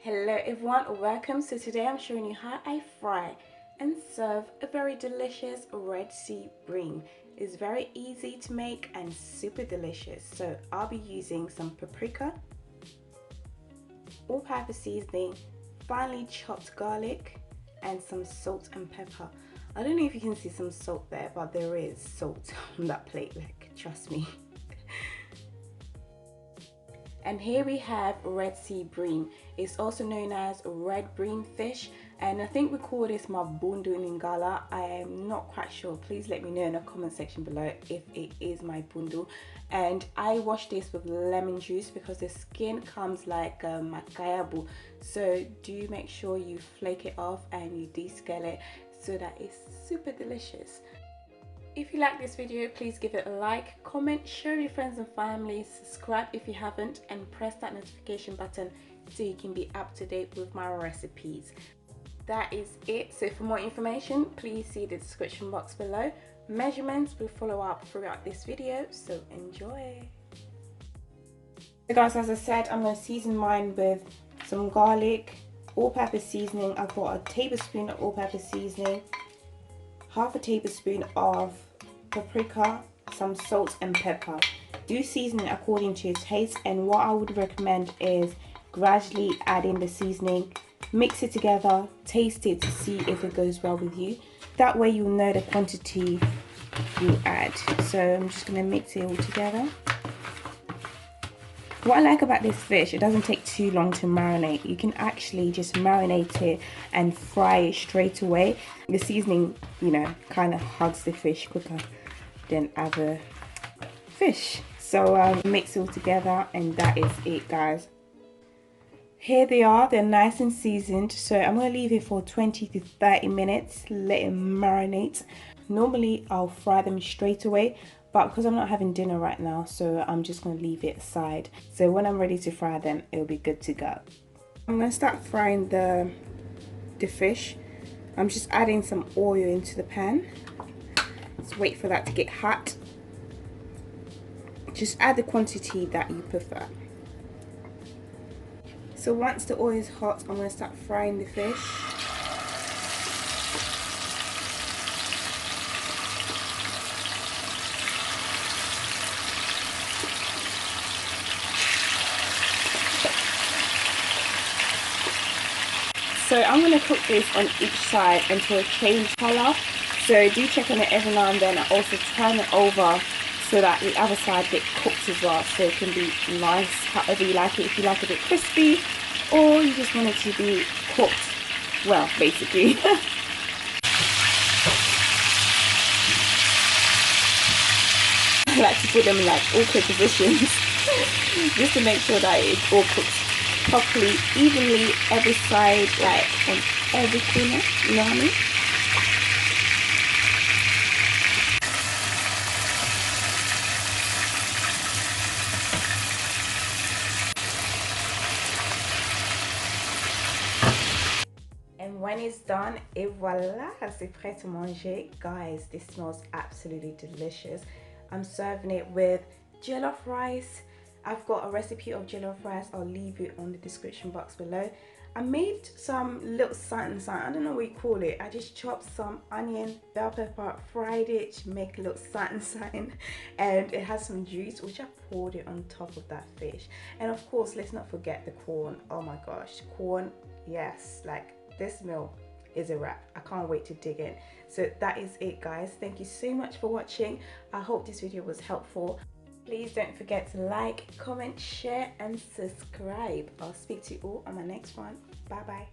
Hello everyone, welcome. So today I'm showing you how I fry and serve a very delicious Red Sea bream. It's very easy to make and super delicious. So I'll be using some paprika, all-purpose seasoning, finely chopped garlic, and some salt and pepper. I don't know if you can see some salt there, but there is salt on that plate, like trust me. And here we have Red Sea bream. It's also known as red bream fish, and I think we call this Mabundu in Lingala. I am not quite sure. Please let me know in the comment section below if it is Mabundu. And I wash this with lemon juice because the skin comes like makayabu. So do make sure you flake it off and you descale it so that it's super delicious. If you like this video, please give it a like, comment, share with your friends and family, subscribe if you haven't, and press that notification button so you can be up to date with my recipes. That is it. So for more information, please see the description box below. Measurements will follow up throughout this video, so enjoy. So guys, as I said, I'm going to season mine with some garlic, all-purpose seasoning. I've got a tablespoon of all-purpose seasoning, half a tablespoon of paprika, some salt and pepper. Do season it according to your taste, and what I would recommend is gradually add in the seasoning, mix it together, taste it to see if it goes well with you. That way you'll know the quantity you add. So I'm just going to mix it all together. What I like about this fish, it doesn't take too long to marinate. You can actually just marinate it and fry it straight away. The seasoning, you know, kind of hugs the fish quicker than other fish. So mix it all together, and that is it, guys. Here they are, they're nice and seasoned. So I'm going to leave it for 20 to 30 minutes, let it marinate. Normally I'll fry them straight away, but because I'm not having dinner right now, so I'm just going to leave it aside. So when I'm ready to fry them, it'll be good to go. I'm going to start frying the fish. I'm just adding some oil into the pan. Let's wait for that to get hot. Just add the quantity that you prefer. So once the oil is hot, I'm going to start frying the fish. So I'm going to cook this on each side until it changes colour. So do check on it every now and then, and also turn it over so that the other side gets cooked as well, so it can be nice however you like it. If you like it a bit crispy, or you just want it to be cooked well, basically. I like to put them in like awkward positions just to make sure that it all cooks properly, evenly, every side, like on every corner, you know what I mean? And when it's done, et voila, c'est prêt à manger. Guys, this smells absolutely delicious. I'm serving it with jollof rice. I've got a recipe of jollof rice. I'll leave it on the description box below. I made some little something, I don't know what you call it. I just chopped some onion, bell pepper, fried it to make a little something, and it has some juice which I poured it on top of that fish. And of course, let's not forget the corn. Oh my gosh, corn, yes, like this meal is a wrap. I can't wait to dig in. So that is it, guys. Thank you so much for watching. I hope this video was helpful. Please don't forget to like, comment, share and subscribe. I'll speak to you all on my next one. Bye bye.